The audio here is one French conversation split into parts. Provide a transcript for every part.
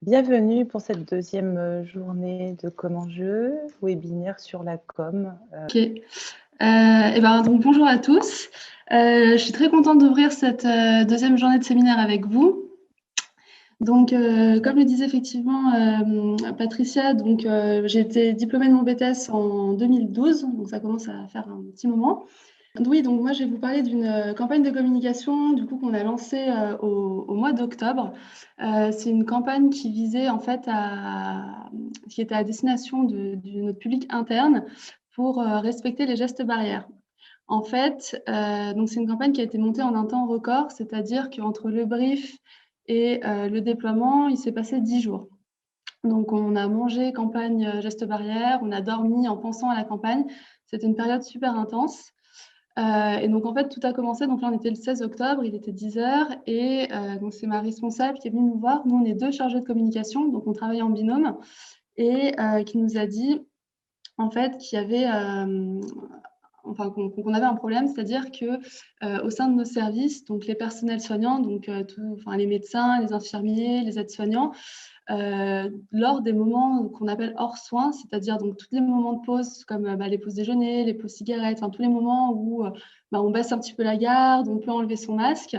Bienvenue pour cette deuxième journée de Comment je, webinaire sur la com. Ok. Donc, bonjour à tous. Je suis très contente d'ouvrir cette deuxième journée de séminaire avec vous. Donc, comme le disait effectivement Patricia, j'ai été diplômée de mon BTS en 2012, donc ça commence à faire un petit moment. Oui, donc moi je vais vous parler d'une campagne de communication du coup qu'on a lancée au mois d'octobre. C'est une campagne qui visait en fait qui était à destination de notre public interne pour respecter les gestes barrières. En fait, donc c'est une campagne qui a été montée en un temps record, c'est-à-dire qu'entre le brief et le déploiement, il s'est passé 10 jours. Donc on a mangé campagne gestes barrières, on a dormi en pensant à la campagne. C'était une période super intense. Et donc, en fait, tout a commencé. Donc là, on était le 16 octobre, il était 10 heures. Et donc, c'est ma responsable qui est venue nous voir. Nous, on est deux chargés de communication, donc on travaille en binôme. Et qui nous a dit, en fait, qu'il y avait... qu'on avait un problème, c'est-à-dire que au sein de nos services, donc les personnels soignants, donc les médecins, les infirmiers, les aides-soignants, lors des moments qu'on appelle hors soins, c'est-à-dire donc tous les moments de pause, comme les pauses déjeuner, les pauses cigarettes, tous les moments où on baisse un petit peu la garde, on peut enlever son masque,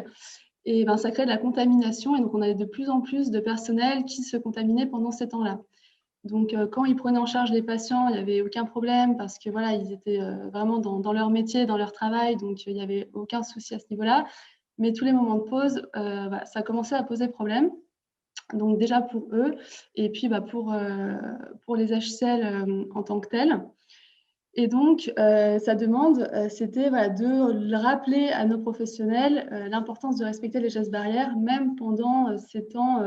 et ça crée de la contamination. Et donc, on avait de plus en plus de personnel qui se contaminait pendant ces temps-là. Donc, quand ils prenaient en charge les patients, il n'y avait aucun problème parce que voilà, ils étaient vraiment dans leur métier, dans leur travail, donc il n'y avait aucun souci à ce niveau-là. Mais tous les moments de pause, ça commençait à poser problème. Donc déjà pour eux, et puis pour les HCL en tant que tels. Et donc, sa demande, c'était de rappeler à nos professionnels l'importance de respecter les gestes barrières, même pendant ces temps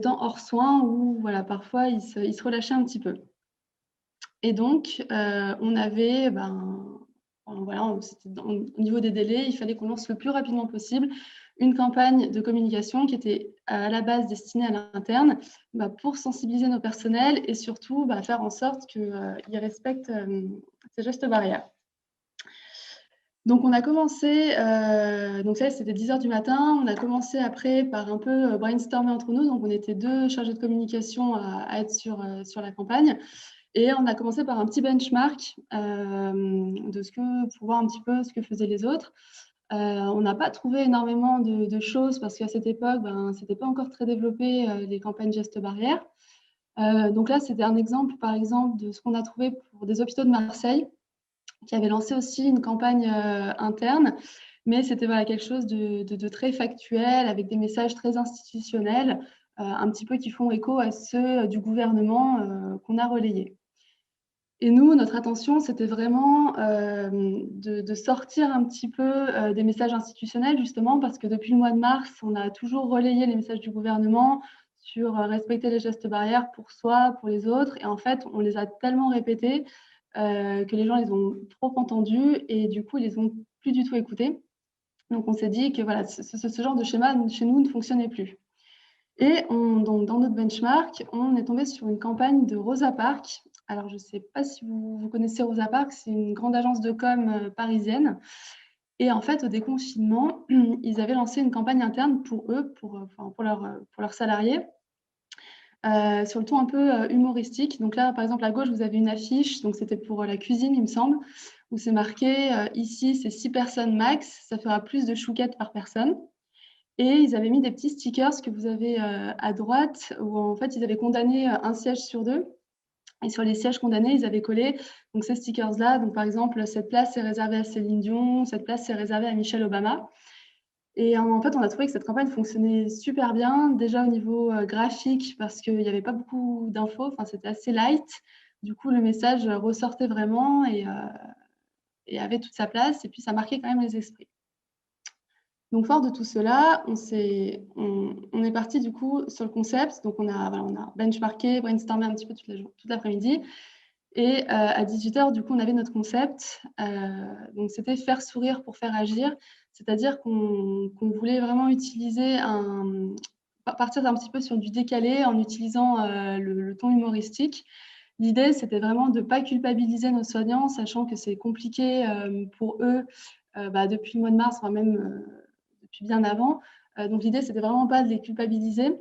hors soins où parfois ils se relâchaient un petit peu. Et donc, on avait, au niveau des délais, il fallait qu'on lance le plus rapidement possible une campagne de communication qui était à la base destinée à l'interne pour sensibiliser nos personnels et surtout faire en sorte qu'ils respectent ces gestes barrières. Donc, on a commencé, donc ça, c'était 10 heures du matin. On a commencé après par un peu brainstormer entre nous. Donc, on était deux chargés de communication à être sur la campagne. Et on a commencé par un petit benchmark pour voir un petit peu ce que faisaient les autres. On n'a pas trouvé énormément de choses parce qu'à cette époque, c'était pas encore très développé les campagnes gestes barrières. Donc là, c'était un exemple, par exemple, de ce qu'on a trouvé pour des hôpitaux de Marseille qui avaient lancé aussi une campagne interne, mais c'était quelque chose de très factuel avec des messages très institutionnels, un petit peu qui font écho à ceux du gouvernement qu'on a relayés. Et nous, notre attention, c'était vraiment de sortir un petit peu des messages institutionnels, justement, parce que depuis le mois de mars, on a toujours relayé les messages du gouvernement sur respecter les gestes barrières pour soi, pour les autres. Et en fait, on les a tellement répétés que les gens les ont trop entendus et du coup, ils les ont plus du tout écoutés. Donc, on s'est dit que voilà, ce genre de schéma chez nous ne fonctionnait plus. Et donc, dans notre benchmark, on est tombé sur une campagne de Rosa Parks. Alors, je ne sais pas si vous connaissez Rosa Parks, c'est une grande agence de com parisienne. Et en fait, au déconfinement, ils avaient lancé une campagne interne pour eux, pour leurs salariés, sur le ton un peu humoristique. Donc là, par exemple, à gauche, vous avez une affiche, donc c'était pour la cuisine, il me semble, où c'est marqué ici, c'est 6 personnes max, ça fera plus de chouquettes par personne. Et ils avaient mis des petits stickers que vous avez à droite, où en fait, ils avaient condamné un siège sur deux. Et sur les sièges condamnés, ils avaient collé donc, ces stickers-là. Donc, par exemple, cette place est réservée à Céline Dion, cette place est réservée à Michelle Obama. Et en fait, on a trouvé que cette campagne fonctionnait super bien, déjà au niveau graphique, parce qu'il n'y avait pas beaucoup d'infos, c'était assez light. Du coup, le message ressortait vraiment et avait toute sa place. Et puis, ça marquait quand même les esprits. Donc, fort de tout cela, on est parti du coup sur le concept. Donc, on a benchmarké, brainstormé un petit peu toute l'après-midi. Et à 18h, du coup, on avait notre concept. Donc, c'était faire sourire pour faire agir. C'est-à-dire qu'on voulait vraiment partir un petit peu sur du décalé en utilisant le ton humoristique. L'idée, c'était vraiment de ne pas culpabiliser nos soignants, sachant que c'est compliqué pour eux depuis le mois de mars, même depuis bien avant. Donc, l'idée, c'était vraiment pas de les culpabiliser,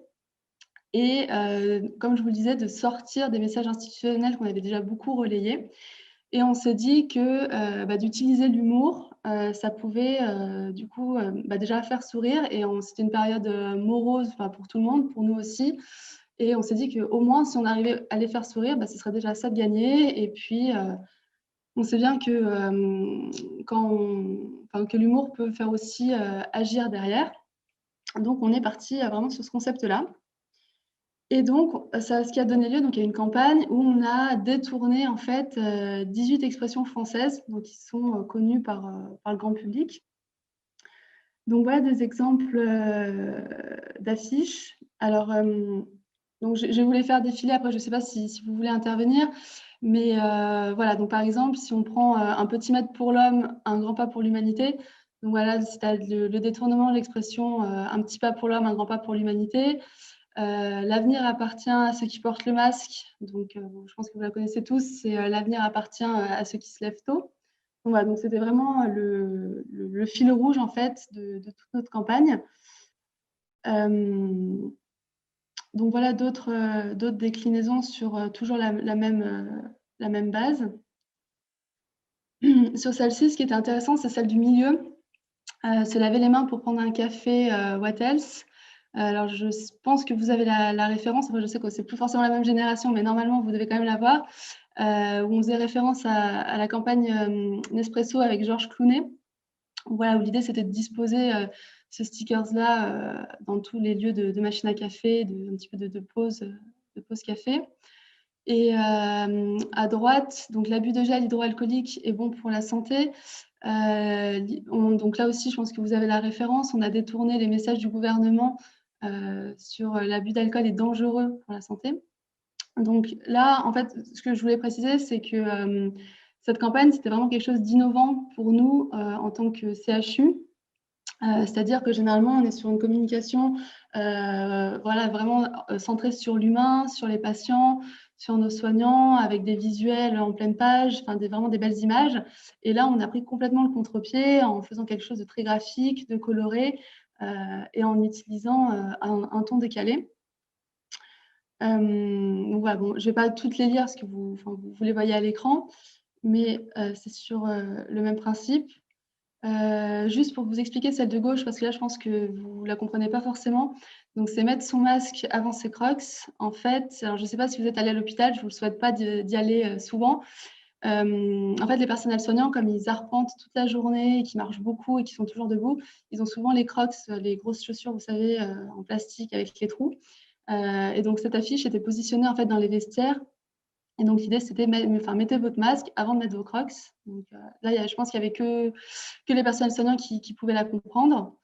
et comme je vous le disais, de sortir des messages institutionnels qu'on avait déjà beaucoup relayés. Et on s'est dit que d'utiliser l'humour, ça pouvait du coup déjà faire sourire. Et c'était une période morose pour tout le monde, pour nous aussi. Et on s'est dit qu'au moins, si on arrivait à les faire sourire, ce serait déjà ça de gagner. Et puis, on sait bien que, que l'humour peut faire aussi agir derrière. Donc, on est parti vraiment sur ce concept-là. Et donc, ce qui a donné lieu donc, à une campagne où on a détourné en fait 18 expressions françaises donc, qui sont connues par le grand public. Donc, voilà des exemples d'affiches. Alors, donc, je vais vous les faire défiler. Après, je ne sais pas si vous voulez intervenir. Mais voilà, donc par exemple, si on prend un petit mètre pour l'homme, un grand pas pour l'humanité, donc voilà, c'est le détournement de l'expression un petit pas pour l'homme, un grand pas pour l'humanité. L'avenir appartient à ceux qui portent le masque. Donc, je pense que vous la connaissez tous. C'est l'avenir appartient à ceux qui se lèvent tôt. Donc, voilà, donc c'était vraiment le fil rouge en fait de toute notre campagne. Donc voilà d'autres déclinaisons sur toujours la même base. Sur celle-ci, ce qui était intéressant, c'est celle du milieu. Se laver les mains pour prendre un café, what else? Alors, je pense que vous avez la référence. Enfin, je sais que c'est plus forcément la même génération, mais normalement, vous devez quand même l'avoir. Où on faisait référence à la campagne Nespresso avec Georges Clooney. Voilà, où l'idée, c'était de disposer ce stickers-là dans tous les lieux de machine à café, un petit peu de pause café. Et à droite, donc l'abus de gel hydroalcoolique est bon pour la santé. Donc là aussi, je pense que vous avez la référence. On a détourné les messages du gouvernement sur l'abus d'alcool est dangereux pour la santé. Donc là, en fait, ce que je voulais préciser, c'est que cette campagne, c'était vraiment quelque chose d'innovant pour nous en tant que CHU. C'est-à-dire que généralement, on est sur une communication vraiment centrée sur l'humain, sur les patients, sur nos soignants, avec des visuels en pleine page, vraiment des belles images. Et là, on a pris complètement le contre-pied en faisant quelque chose de très graphique, de coloré, et en utilisant un ton décalé. Voilà, bon, je ne vais pas toutes les lire parce que vous les voyez à l'écran, mais c'est sur le même principe. Juste pour vous expliquer celle de gauche, parce que là, je pense que vous ne la comprenez pas forcément. Donc, c'est mettre son masque avant ses crocs. En fait, alors je ne sais pas si vous êtes allé à l'hôpital, je ne vous le souhaite pas d'y aller souvent. En fait, les personnels soignants, comme ils arpentent toute la journée et qui marchent beaucoup et qui sont toujours debout, ils ont souvent les crocs, les grosses chaussures, vous savez, en plastique avec les trous. Et donc, cette affiche était positionnée en fait dans les vestiaires. Et donc, l'idée, c'était mettez votre masque avant de mettre vos crocs. Donc, là, je pense qu'il n'y avait que les personnels soignants qui pouvaient la comprendre.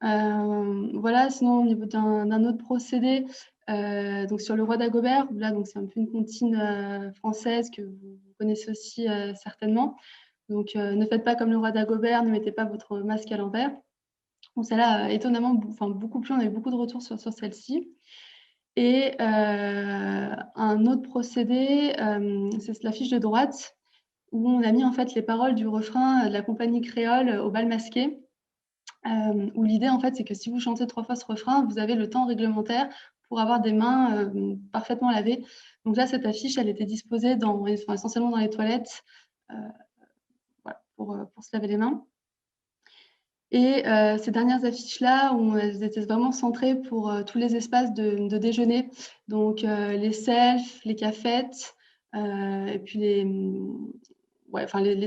Voilà, sinon, au niveau d'un autre procédé, donc sur le roi d'Agobert, là, c'est un peu une comptine française que vous connaissez aussi certainement. Donc, ne faites pas comme le roi d'Agobert, ne mettez pas votre masque à l'envers. Bon, celle-là, étonnamment, beaucoup plus, on a eu beaucoup de retours sur celle-ci. Et un autre procédé, c'est la fiche de droite, où on a mis en fait les paroles du refrain de la compagnie créole au bal masqué, où l'idée en fait c'est que si vous chantez 3 fois ce refrain, vous avez le temps réglementaire pour avoir des mains parfaitement lavées. Donc là, cette affiche, elle était disposée essentiellement dans les toilettes voilà, pour se laver les mains. Et ces dernières affiches-là, elles étaient vraiment centrées pour tous les espaces de déjeuner. Donc, les selfs, les cafettes, et puis les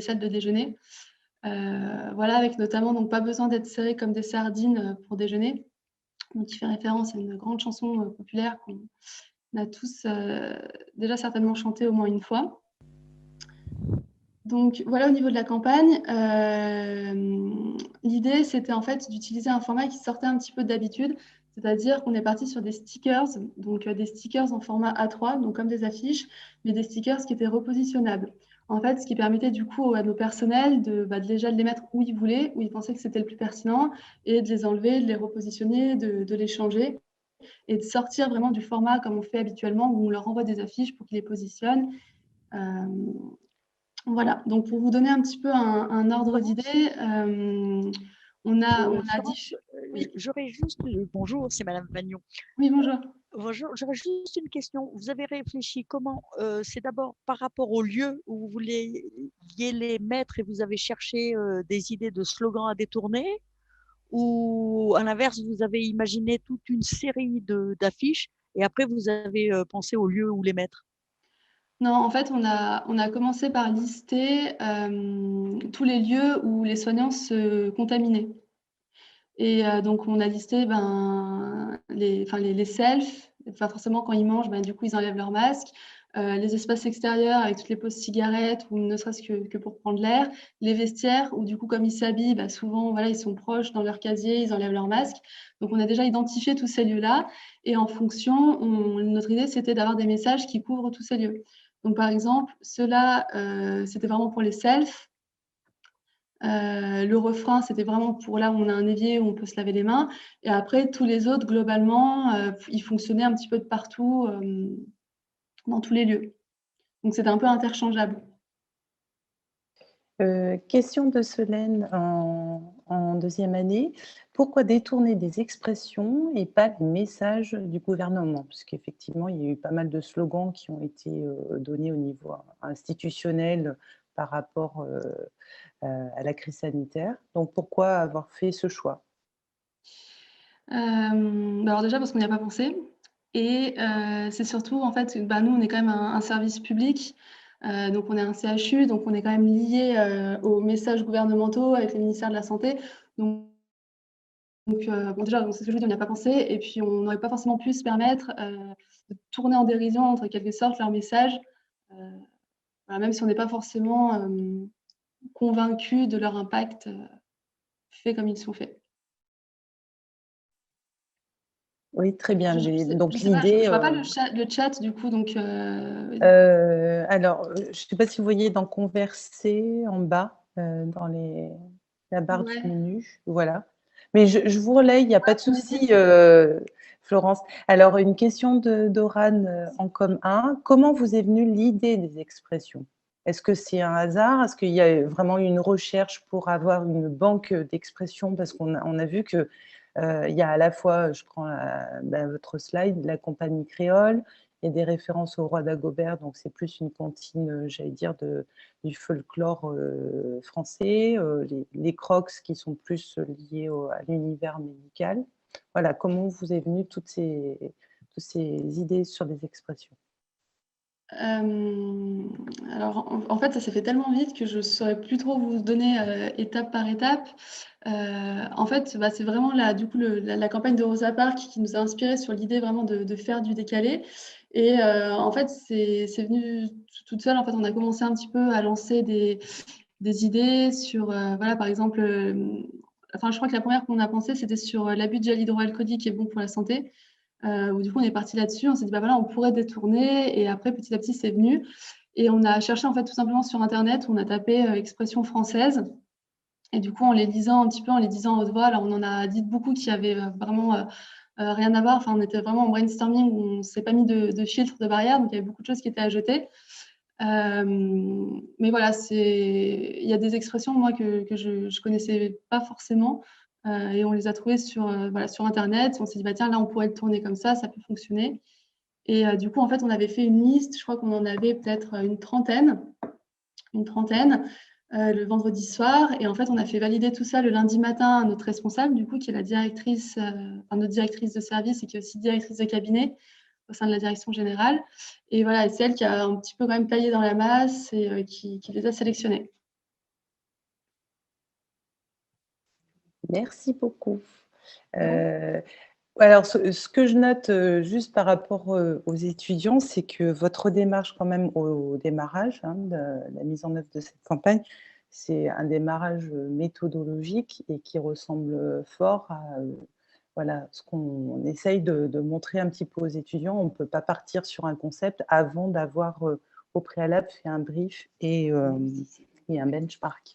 salles de déjeuner. Voilà, avec notamment, donc pas besoin d'être serré comme des sardines pour déjeuner. Donc, qui fait référence à une grande chanson populaire qu'on a tous déjà certainement chanté au moins une fois. Donc voilà au niveau de la campagne, l'idée c'était en fait d'utiliser un format qui sortait un petit peu d'habitude, c'est-à-dire qu'on est parti sur des stickers, donc des stickers en format A3, donc comme des affiches, mais des stickers qui étaient repositionnables. En fait, ce qui permettait du coup à nos personnels déjà de les mettre où ils voulaient, où ils pensaient que c'était le plus pertinent, et de les enlever, de les repositionner, de les changer, et de sortir vraiment du format comme on fait habituellement, où on leur envoie des affiches pour qu'ils les positionnent. Voilà, donc pour vous donner un petit peu un ordre d'idée, on a dit... Oui, j'aurais juste... Bonjour, c'est Madame Vagnon. Oui, bonjour. Bonjour, j'aurais juste une question. Vous avez réfléchi comment c'est d'abord par rapport au lieu où vous vouliez les mettre et vous avez cherché des idées de slogans à détourner, ou à l'inverse, vous avez imaginé toute une série d'affiches et après vous avez pensé au lieu où les mettre? Non, en fait, on a commencé par lister tous les lieux où les soignants se contaminaient. Et donc, on a listé les selfs. Enfin, forcément, quand ils mangent, du coup, ils enlèvent leur masque. Les espaces extérieurs avec toutes les pauses cigarettes ou ne serait-ce que pour prendre l'air. Les vestiaires où, du coup, comme ils s'habillent, souvent, voilà, ils sont proches dans leur casier, ils enlèvent leur masque. Donc, on a déjà identifié tous ces lieux-là. Et en fonction, notre idée, c'était d'avoir des messages qui couvrent tous ces lieux. Donc, par exemple, ceux-là, c'était vraiment pour les selfs. Le refrain, c'était vraiment pour là où on a un évier, où on peut se laver les mains. Et après, tous les autres, globalement, ils fonctionnaient un petit peu de partout, dans tous les lieux. Donc, c'était un peu interchangeable. Question de Solène en deuxième année. Pourquoi détourner des expressions et pas des messages du gouvernement? Puisqu'effectivement, il y a eu pas mal de slogans qui ont été donnés au niveau institutionnel par rapport à la crise sanitaire. Donc, pourquoi avoir fait ce choix? Alors déjà parce qu'on n'y a pas pensé et c'est surtout en fait, nous on est quand même un service public, donc on est un CHU, donc on est quand même lié, aux messages gouvernementaux avec le ministère de la santé. Donc bon déjà, c'est ce que je veux dire, on n'y a pas pensé et puis on n'aurait pas forcément pu se permettre, de tourner en dérision entre quelque sorte leurs messages, heu, voilà, même si on n'est pas forcément, convaincus de leur impact, faits comme ils sont faits. Oui, très bien. Donc, Je sais pas, je l'idée, vois pas le chat du coup, donc alors, je ne sais pas si vous voyez dans Converser en bas, dans la barre du ouais. menu, voilà. Mais je vous relaye, il n'y a pas de Tu me dis? souci, Florence. Alors, une question d'Oran en com 1. Comment vous est venue l'idée des expressions? Est-ce que c'est un hasard? Est-ce qu'il y a vraiment eu une recherche pour avoir une banque d'expressions? Parce on a vu que il y a à la fois, je prends votre slide, la compagnie créole, il y a des références au roi d'Agobert, donc c'est plus une comptine, j'allais dire, du folklore français, les crocs qui sont plus liés à l'univers médical. Voilà, comment vous est venue toutes ces idées sur des expressions? Alors en fait, ça s'est fait tellement vite que je saurais plus trop vous donner, étape par étape. En fait, c'est vraiment la campagne de Rosa Parks qui nous a inspirés sur l'idée vraiment de faire du décalé et en fait, c'est venu toute seule. En fait, on a commencé un petit peu à lancer des idées sur, voilà, par exemple, enfin, je crois que la première qu'on a pensée, c'était sur, l'abus de gel hydroalcoolique qui est bon pour la santé. Où du coup, on est parti là-dessus. On s'est dit, voilà, on pourrait détourner. Et après, petit à petit, c'est venu. Et on a cherché, en fait, tout simplement sur Internet, on a tapé expression française. Et du coup, en les lisant un petit peu, en les disant à haute voix, alors on en a dit beaucoup qui avaient vraiment rien à voir. Enfin, on était vraiment en brainstorming où on ne s'est pas mis de filtre, de barrière. Donc, il y avait beaucoup de choses qui étaient à jeter. Mais voilà, il y a des expressions, moi, que je ne connaissais pas forcément. Et on les a trouvées voilà, sur Internet. On s'est dit, tiens, là, on pourrait le tourner comme ça peut fonctionner. Et du coup, en fait, on avait fait une liste, je crois qu'on en avait peut-être une trentaine le vendredi soir. Et en fait, on a fait valider tout ça le lundi matin à notre responsable, du coup, qui est la directrice, notre directrice de service et qui est aussi directrice de cabinet au sein de la direction générale. Et voilà, c'est elle qui a un petit peu quand même taillé dans la masse et qui les a sélectionnés. Merci beaucoup. Alors, ce que je note juste par rapport aux étudiants, c'est que votre démarche quand même au démarrage de la mise en œuvre de cette campagne, c'est un démarrage méthodologique et qui ressemble fort à voilà, ce qu'on essaye de montrer un petit peu aux étudiants. On ne peut pas partir sur un concept avant d'avoir au préalable fait un brief et un benchmark.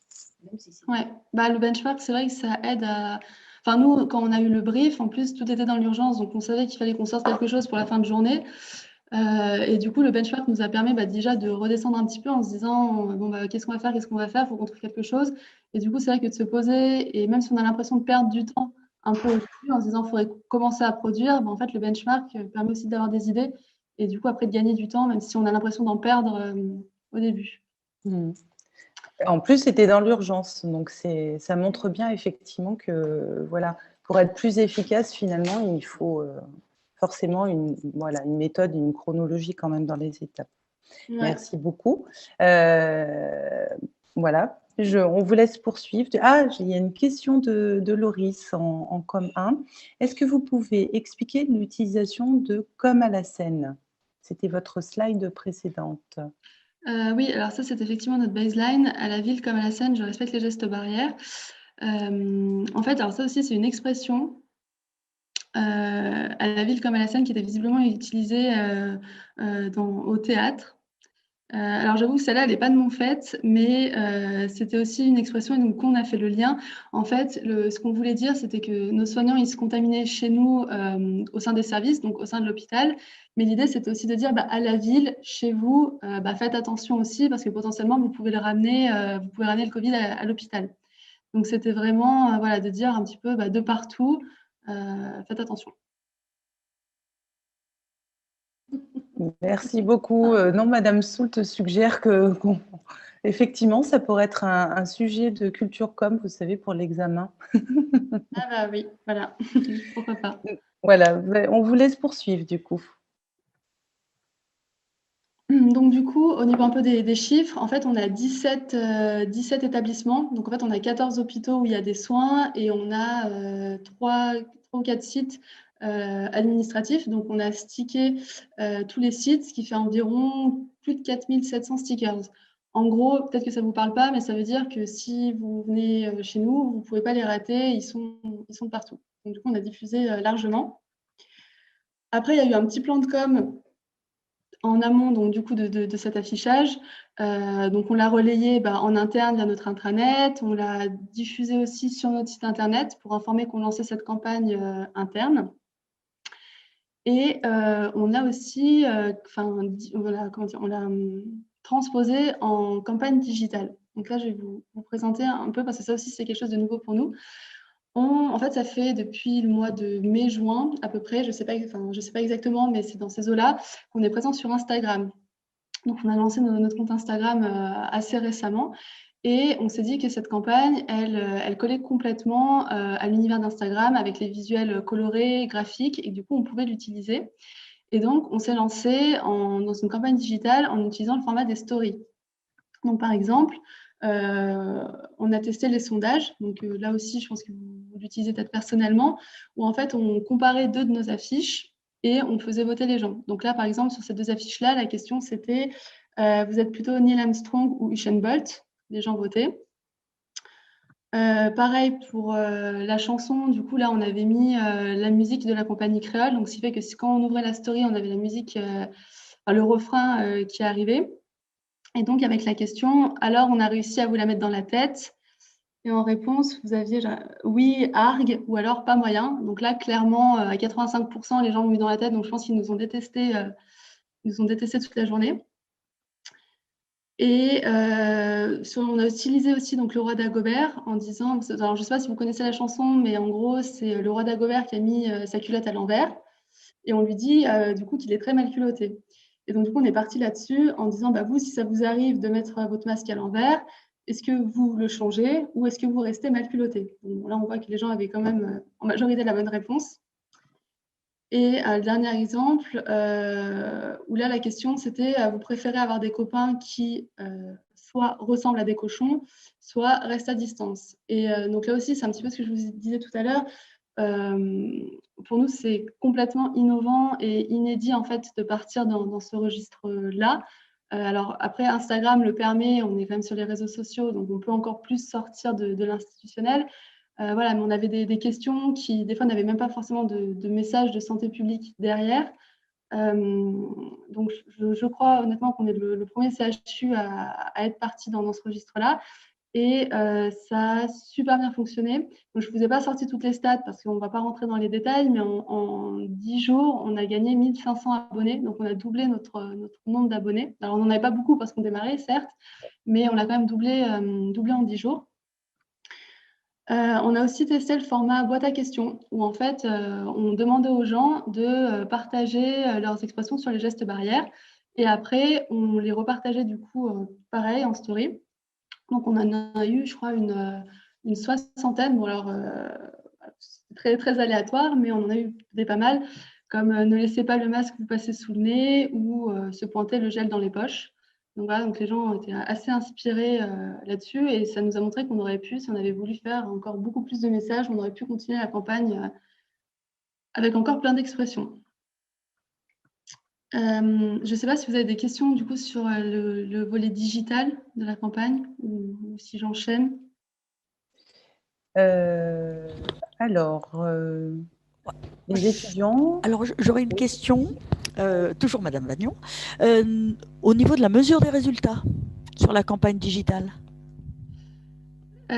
Ouais, le benchmark, c'est vrai que ça aide à. Enfin, nous, quand on a eu le brief, en plus, tout était dans l'urgence, donc on savait qu'il fallait qu'on sorte quelque chose pour la fin de journée. Et du coup, le benchmark nous a permis déjà de redescendre un petit peu en se disant bon, qu'est-ce qu'on va faire, il faut qu'on trouve quelque chose. Et du coup, c'est vrai que de se poser, et même si on a l'impression de perdre du temps un peu au-dessus en se disant qu'il faudrait commencer à produire. En fait, le benchmark permet aussi d'avoir des idées et du coup, après, de gagner du temps, même si on a l'impression d'en perdre au début. En plus, c'était dans l'urgence, donc ça montre bien effectivement que voilà, pour être plus efficace, finalement, il faut forcément une méthode, une chronologie quand même dans les étapes. Ouais. Merci beaucoup. Voilà, on vous laisse poursuivre. Ah, il y a une question de Loris en com 1. Est-ce que vous pouvez expliquer l'utilisation de comme à la scène? C'était votre slide précédente. Oui, alors ça, c'est effectivement notre baseline. À la ville comme à la scène, je respecte les gestes barrières. En fait, alors ça aussi, c'est une expression à la ville comme à la scène qui était visiblement utilisée au théâtre. Alors j'avoue que celle-là, elle n'est pas de mon fait, mais c'était aussi une expression et donc on a fait le lien. En fait, ce qu'on voulait dire, c'était que nos soignants, ils se contaminaient chez nous au sein des services, donc au sein de l'hôpital. Mais l'idée, c'était aussi de dire à la ville, chez vous, faites attention aussi parce que potentiellement, vous pouvez ramener le Covid à l'hôpital. Donc c'était vraiment voilà, de dire un petit peu de partout, faites attention. Merci beaucoup. Non, Madame Soult suggère effectivement, ça pourrait être un sujet de culture com, vous savez, pour l'examen. Ah bah oui, voilà, pourquoi pas. Voilà, on vous laisse poursuivre du coup. Donc du coup, au niveau un peu des chiffres, en fait, on a 17 établissements. Donc en fait, on a 14 hôpitaux où il y a des soins et on a 3 ou 4 sites administratifs. Donc on a stické tous les sites, ce qui fait environ plus de 4700 stickers. En gros, peut-être que ça ne vous parle pas, mais ça veut dire que si vous venez chez nous, vous ne pouvez pas les rater, ils sont partout. Donc du coup, on a diffusé largement. Après, il y a eu un petit plan de com' en amont donc, du coup, de cet affichage. Donc, on l'a relayé en interne via notre intranet. On l'a diffusé aussi sur notre site internet pour informer qu'on lançait cette campagne interne. Et on a aussi, on l'a transposé en campagne digitale. Donc là, je vais vous présenter un peu, parce que ça aussi, c'est quelque chose de nouveau pour nous. En fait, ça fait depuis le mois de mai-juin à peu près, je sais pas exactement, mais c'est dans ces eaux-là, qu'on est présent sur Instagram. Donc, on a lancé notre compte Instagram assez récemment et on s'est dit que cette campagne, elle collait complètement à l'univers d'Instagram avec les visuels colorés, graphiques et du coup, on pouvait l'utiliser. Et donc, on s'est lancé dans une campagne digitale en utilisant le format des stories. Donc, par exemple, on a testé les sondages. Donc, là aussi, je pense que vous l'utilisez peut-être personnellement, où en fait, on comparait 2 de nos affiches et on faisait voter les gens. Donc là, par exemple, sur ces 2 affiches-là, la question, c'était vous êtes plutôt Neil Armstrong ou Usain Bolt? Les gens votaient. Pareil pour la chanson, du coup, là, on avait mis la musique de la compagnie créole. Donc, ce qui fait que quand on ouvrait la story, on avait la musique, le refrain qui arrivait. Et donc, avec la question, alors on a réussi à vous la mettre dans la tête. Et en réponse, vous aviez oui, argue, ou alors pas moyen. Donc là, clairement, à 85%, les gens l'ont mis dans la tête. Donc je pense qu'ils nous ont détesté toute la journée. Et on a utilisé aussi donc, le roi Dagobert en disant, alors je ne sais pas si vous connaissez la chanson, mais en gros, c'est le roi Dagobert qui a mis sa culotte à l'envers. Et on lui dit du coup qu'il est très mal culotté. Et donc, du coup, on est parti là-dessus en disant, vous, si ça vous arrive de mettre votre masque à l'envers, est-ce que vous le changez ou est-ce que vous restez mal culotté? Bon, là, on voit que les gens avaient quand même en majorité la bonne réponse. Et le dernier exemple, où là, la question, c'était, vous préférez avoir des copains qui soit ressemblent à des cochons, soit restent à distance. Et donc là aussi, c'est un petit peu ce que je vous disais tout à l'heure. Pour nous, c'est complètement innovant et inédit en fait de partir dans ce registre-là. Alors après, Instagram le permet, on est quand même sur les réseaux sociaux, donc on peut encore plus sortir de l'institutionnel. Voilà, mais on avait des questions qui, des fois, n'avaient même pas forcément de message de santé publique derrière. Donc, je crois honnêtement qu'on est le premier CHU à être parti dans ce registre-là. Et ça a super bien fonctionné. Donc, je ne vous ai pas sorti toutes les stats parce qu'on ne va pas rentrer dans les détails, mais en 10 jours, on a gagné 1500 abonnés. Donc, on a doublé notre nombre d'abonnés. Alors, on n'en avait pas beaucoup parce qu'on démarrait, certes, mais on l'a quand même doublé en 10 jours. On a aussi testé le format boîte à questions, où en fait, on demandait aux gens de partager leurs expressions sur les gestes barrières. Et après, on les repartageait du coup, pareil, en story. Donc, on en a eu, je crois, une soixantaine. Bon, alors, c'est très, très aléatoire, mais on en a eu des pas mal, comme ne laissez pas le masque vous passer sous le nez ou se pointer le gel dans les poches. Donc voilà, donc les gens ont été assez inspirés là-dessus et ça nous a montré qu'on aurait pu, si on avait voulu faire encore beaucoup plus de messages, on aurait pu continuer la campagne avec encore plein d'expressions. Je ne sais pas si vous avez des questions du coup sur le volet digital de la campagne ou si j'enchaîne. Alors, les étudiants. Alors, j'aurais une question, toujours Madame Vagnon, au niveau de la mesure des résultats sur la campagne digitale.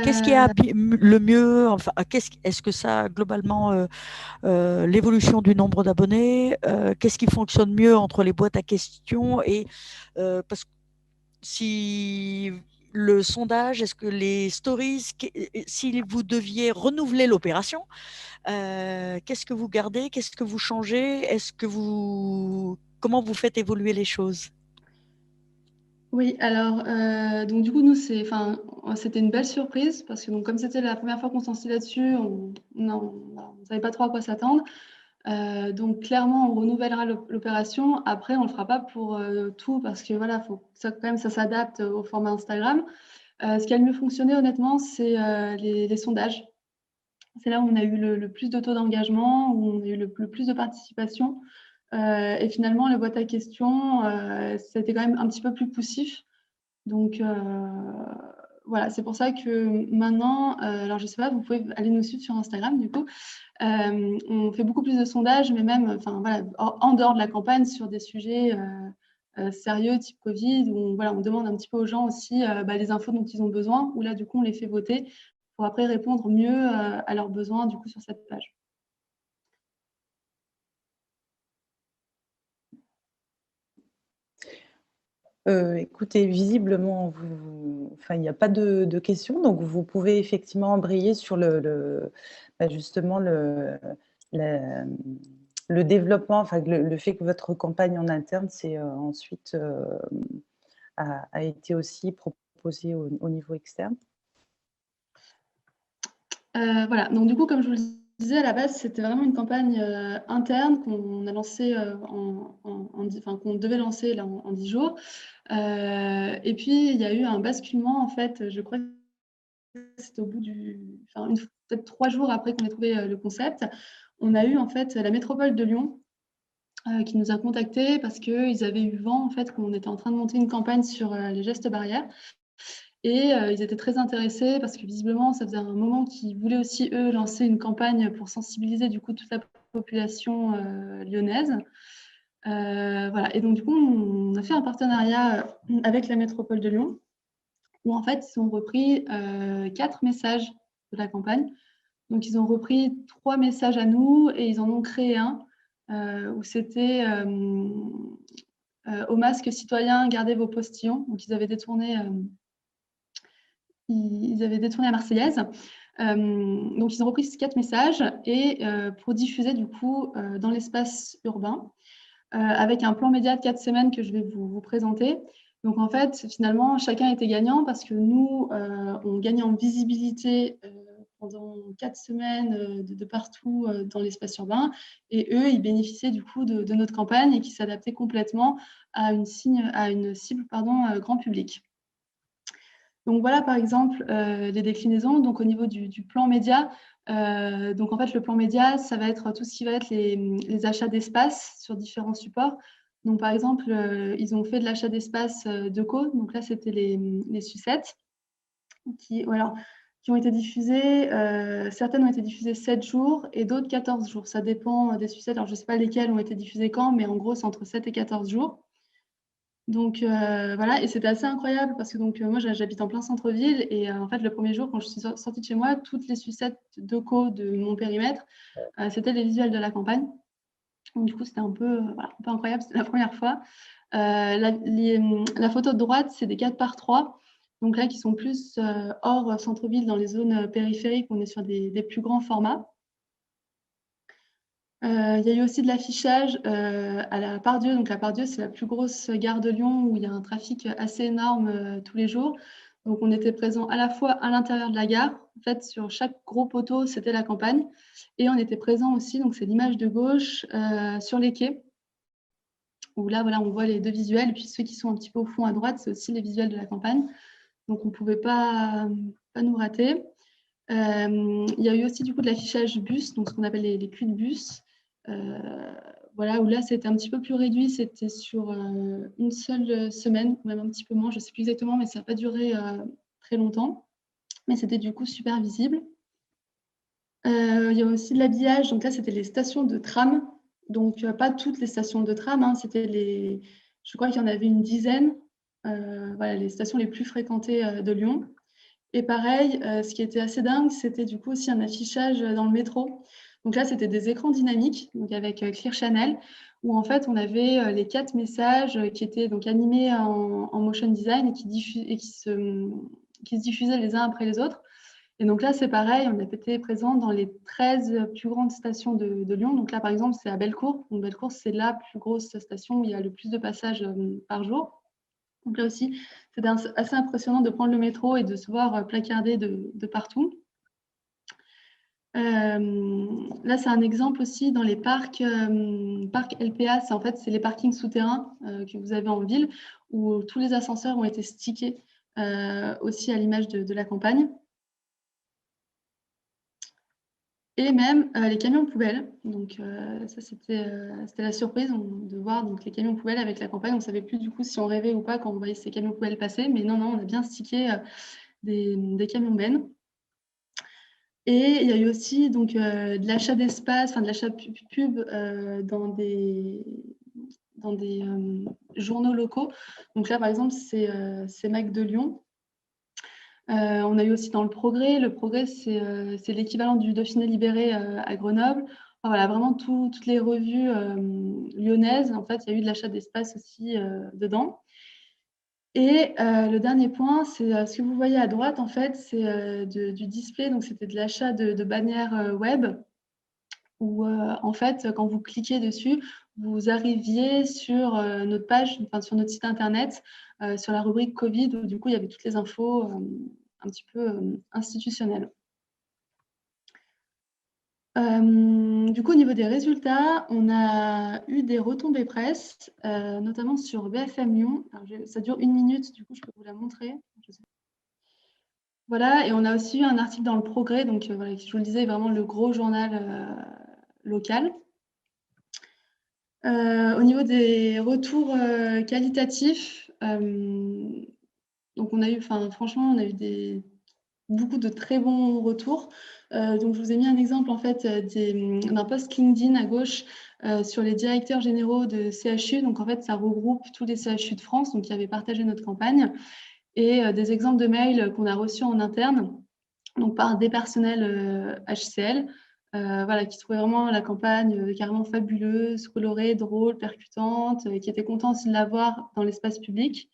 Qu'est-ce qui a le mieux, enfin, est-ce que ça, globalement, l'évolution du nombre d'abonnés, qu'est-ce qui fonctionne mieux entre les boîtes à questions et parce que si le sondage, est-ce que les stories, si vous deviez renouveler l'opération, qu'est-ce que vous gardez, qu'est-ce que vous changez, comment vous faites évoluer les choses? Oui, alors, donc du coup, nous, c'était une belle surprise parce que donc, comme c'était la première fois qu'on s'en lancait là-dessus, on ne savait pas trop à quoi s'attendre. Donc clairement, on renouvellera l'opération. Après, on ne le fera pas pour tout parce que voilà, faut que ça, quand même, ça s'adapte au format Instagram. Ce qui a le mieux fonctionné, honnêtement, c'est les sondages. C'est là où on a eu le plus de taux d'engagement, où on a eu le plus de participation. Et finalement, les boîtes à questions, ça a été quand même un petit peu plus poussif. Donc, voilà, c'est pour ça que maintenant, alors je ne sais pas, vous pouvez aller nous suivre sur Instagram, du coup. On fait beaucoup plus de sondages, mais même enfin, voilà, en dehors de la campagne, sur des sujets sérieux, type Covid, où voilà, on demande un petit peu aux gens aussi les infos dont ils ont besoin, où là, du coup, on les fait voter pour après répondre mieux à leurs besoins, du coup, sur cette page. Écoutez, visiblement, il n'y a pas de questions, donc vous pouvez effectivement embrayer sur justement le développement, enfin le fait que votre campagne en interne ensuite a été aussi proposée au niveau externe. Voilà, donc du coup, comme je vous le disais, à la base, c'était vraiment une campagne interne qu'on a lancée qu'on devait lancer là, en 10 jours. Et puis, il y a eu un basculement, en fait, je crois que c'était au bout peut-être 3 jours après qu'on ait trouvé le concept. On a eu, en fait, la métropole de Lyon qui nous a contactés parce qu'ils avaient eu vent, en fait, qu'on était en train de monter une campagne sur les gestes barrières. Et ils étaient très intéressés parce que visiblement, ça faisait un moment qu'ils voulaient aussi, eux, lancer une campagne pour sensibiliser du coup toute la population lyonnaise. Voilà. Et donc, du coup, on a fait un partenariat avec la métropole de Lyon où, en fait, ils ont repris 4 messages de la campagne. Donc, ils ont repris 3 messages à nous et ils en ont créé un où c'était au masque citoyen, gardez vos postillons. Donc, ils avaient détourné la Marseillaise. Donc, ils ont repris ces 4 messages et pour diffuser du coup dans l'espace urbain avec un plan média de 4 semaines que je vais vous présenter. Donc, en fait, finalement, chacun était gagnant parce que nous, on gagnait en visibilité pendant 4 semaines de partout dans l'espace urbain. Et eux, ils bénéficiaient du coup de notre campagne et qui s'adaptait complètement à une cible grand public. Donc voilà, par exemple, les déclinaisons. Donc au niveau du plan média, donc en fait, le plan média, ça va être tout ce qui va être les achats d'espace sur différents supports. Donc par exemple, ils ont fait de l'achat d'espace Deco. Donc là, c'était les sucettes qui ont été diffusées. Certaines ont été diffusées 7 jours et d'autres 14 jours. Ça dépend des sucettes. Alors je ne sais pas lesquelles ont été diffusées quand, mais en gros, c'est entre 7 et 14 jours. Donc voilà, et c'était assez incroyable parce que moi j'habite en plein centre-ville et en fait le premier jour quand je suis sortie de chez moi, toutes les sucettes Deco de mon périmètre, c'était les visuels de la campagne. Donc du coup c'était un peu incroyable, c'était la première fois. La photo de droite c'est des 4x3. donc là qui sont plus hors centre-ville, dans les zones périphériques, on est sur des plus grands formats. Il y a eu aussi de l'affichage à la Part-Dieu. Donc la Part-Dieu, c'est la plus grosse gare de Lyon où il y a un trafic assez énorme tous les jours. Donc on était présent à la fois à l'intérieur de la gare. En fait, sur chaque gros poteau, c'était la campagne. Et on était présent aussi, donc c'est l'image de gauche, sur les quais. Où là, voilà, on voit les deux visuels. Et puis ceux qui sont un petit peu au fond à droite, c'est aussi les visuels de la campagne. Donc on ne pouvait pas nous rater. Il y a eu aussi du coup de l'affichage bus, donc ce qu'on appelle les culs de bus. Voilà, où là c'était un petit peu plus réduit, c'était sur une seule semaine, ou même un petit peu moins, je ne sais plus exactement, mais ça n'a pas duré très longtemps. Mais c'était du coup super visible. Il y a aussi de l'habillage, donc là c'était les stations de tram, donc pas toutes les stations de tram, hein, c'était je crois qu'il y en avait une dizaine, voilà, les stations les plus fréquentées de Lyon. Et pareil, ce qui était assez dingue, c'était du coup aussi un affichage dans le métro. Donc là, c'était des écrans dynamiques, donc avec Clear Channel, où en fait, on avait les 4 messages qui étaient donc animés en motion design et qui se diffusaient les uns après les autres. Et donc là, c'est pareil, on a été présent dans les 13 plus grandes stations de Lyon. Donc là, par exemple, c'est à Bellecour. Donc Bellecour, c'est la plus grosse station où il y a le plus de passages par jour. Donc là aussi, c'était assez impressionnant de prendre le métro et de se voir placardé de partout. Là, c'est un exemple aussi dans les parcs LPA. En fait, c'est les parkings souterrains que vous avez en ville où tous les ascenseurs ont été stickés aussi à l'image de la campagne. Et même les camions poubelles. Donc ça, c'était la surprise de voir donc, les camions poubelles avec la campagne. On ne savait plus du coup si on rêvait ou pas quand on voyait ces camions poubelles passer. Mais non, on a bien stické des camions bennes. Et il y a eu aussi donc, de l'achat d'espace, enfin de l'achat pub dans des journaux locaux. Donc là, par exemple, c'est Mac de Lyon. On a eu aussi dans le Progrès. Le Progrès, c'est l'équivalent du Dauphiné Libéré à Grenoble. Enfin, voilà, vraiment toutes les revues lyonnaises. En fait, il y a eu de l'achat d'espace aussi dedans. Et le dernier point, c'est ce que vous voyez à droite, en fait, c'est du display. Donc, c'était de l'achat de bannières web où, en fait, quand vous cliquez dessus, vous arriviez sur notre page, enfin, sur notre site internet, sur la rubrique Covid, où du coup, il y avait toutes les infos un petit peu institutionnelles. Du coup, au niveau des résultats, on a eu des retombées presse, notamment sur BFM Lyon. Alors, ça dure 1 minute, du coup, je peux vous la montrer. Voilà, et on a aussi eu un article dans le Progrès, donc voilà, je vous le disais, vraiment le gros journal local. Au niveau des retours qualitatifs, donc on a eu, franchement, on a eu beaucoup de très bons retours. Donc je vous ai mis un exemple en fait d'un post LinkedIn à gauche sur les directeurs généraux de CHU. Donc en fait, ça regroupe tous les CHU de France, donc qui avaient partagé notre campagne, et des exemples de mails qu'on a reçus en interne, donc par des personnels HCL. Voilà, qui trouvaient vraiment la campagne carrément fabuleuse, colorée, drôle, percutante, qui étaient contents aussi de la voir dans l'espace public.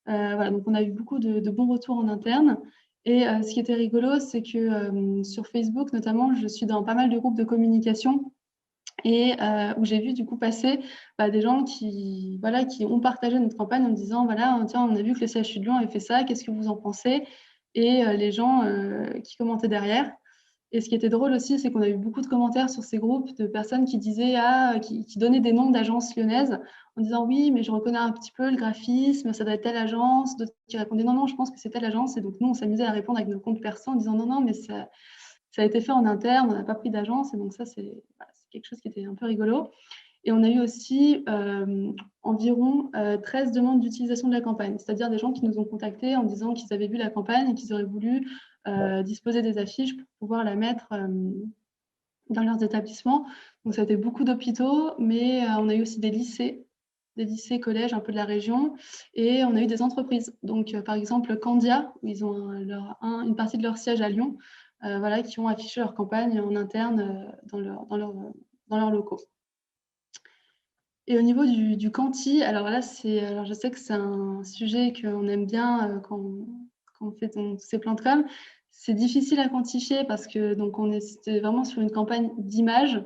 Voilà, donc on a eu beaucoup de bons retours en interne. Et ce qui était rigolo, c'est que sur Facebook, notamment, je suis dans pas mal de groupes de communication et où j'ai vu du coup passer des gens qui ont partagé notre campagne en disant, voilà, tiens, on a vu que le CHU de Lyon avait fait ça, qu'est-ce que vous en pensez? Et les gens qui commentaient derrière. Et ce qui était drôle aussi, c'est qu'on a eu beaucoup de commentaires sur ces groupes de personnes qui disaient, qui donnaient des noms d'agences lyonnaises en disant oui, mais je reconnais un petit peu le graphisme, ça doit être telle agence. D'autres qui répondaient non, je pense que c'est telle agence. Et donc nous, on s'amusait à répondre avec nos comptes perso en disant non, mais ça a été fait en interne, on n'a pas pris d'agence. Et donc ça, c'est quelque chose qui était un peu rigolo. Et on a eu aussi environ 13 demandes d'utilisation de la campagne, c'est-à-dire des gens qui nous ont contactés en disant qu'ils avaient vu la campagne et qu'ils auraient voulu disposer des affiches pour pouvoir la mettre dans leurs établissements. Donc ça a été beaucoup d'hôpitaux, mais on a eu aussi des lycées, collèges un peu de la région, et on a eu des entreprises. Donc par exemple Candia, où ils ont une partie de leur siège à Lyon, voilà, qui ont affiché leur campagne en interne dans leurs locaux. Et au niveau du quanti, alors là, je sais que c'est un sujet qu'on aime bien quand quand on fait tous ces plans de com. C'est difficile à quantifier parce que donc c'était vraiment sur une campagne d'image.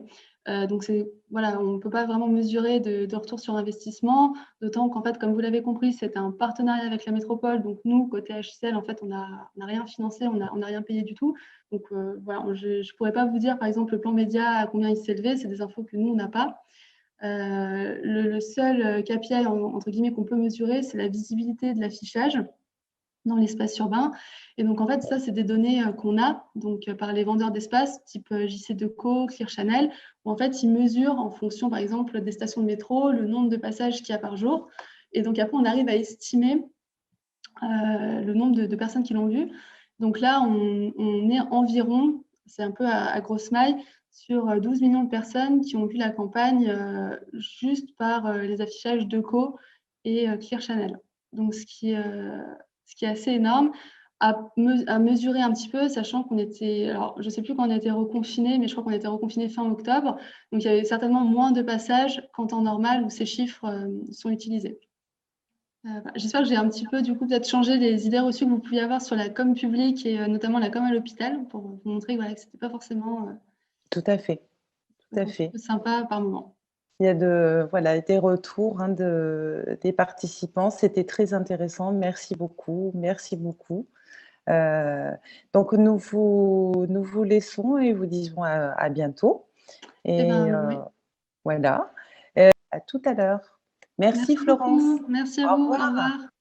Donc voilà, on ne peut pas vraiment mesurer de retour sur investissement, d'autant qu'en fait, comme vous l'avez compris, c'était un partenariat avec la métropole. Donc nous, côté HCL, en fait, on n'a rien financé, on n'a rien payé du tout. Donc voilà, je ne pourrais pas vous dire, par exemple, le plan média, à combien il s'est élevé, c'est des infos que nous, on n'a pas. Le seul KPI, entre guillemets, qu'on peut mesurer, c'est la visibilité de l'affichage dans l'espace urbain. Et donc, en fait, ça, c'est des données qu'on a donc, par les vendeurs d'espace, type JC Deco, Clear Channel, où en fait, ils mesurent en fonction, par exemple, des stations de métro, le nombre de passages qu'il y a par jour. Et donc, après, on arrive à estimer le nombre de personnes qui l'ont vu. Donc là, on est environ, c'est un peu à grosse maille, sur 12 millions de personnes qui ont vu la campagne juste par les affichages Deco et Clear Channel. Donc, ce qui est assez énorme à mesurer un petit peu, sachant qu'on était, alors je ne sais plus quand on a été reconfiné, mais je crois qu'on a été reconfiné fin octobre. Donc, il y avait certainement moins de passages qu'en temps normal où ces chiffres sont utilisés. J'espère que j'ai un petit peu, du coup, peut-être changé les idées reçues que vous pouviez avoir sur la com publique et notamment la com à l'hôpital pour vous montrer voilà, que ce n'était pas forcément Tout à fait, tout à fait. sympa par moment. Il y a voilà, des retours des participants. C'était très intéressant. Merci beaucoup. Merci beaucoup. Donc, nous vous laissons et vous disons à bientôt. Et Oui. voilà. À tout à l'heure. Merci, Merci Florence. beaucoup. Merci à Au vous. Au revoir. revoir.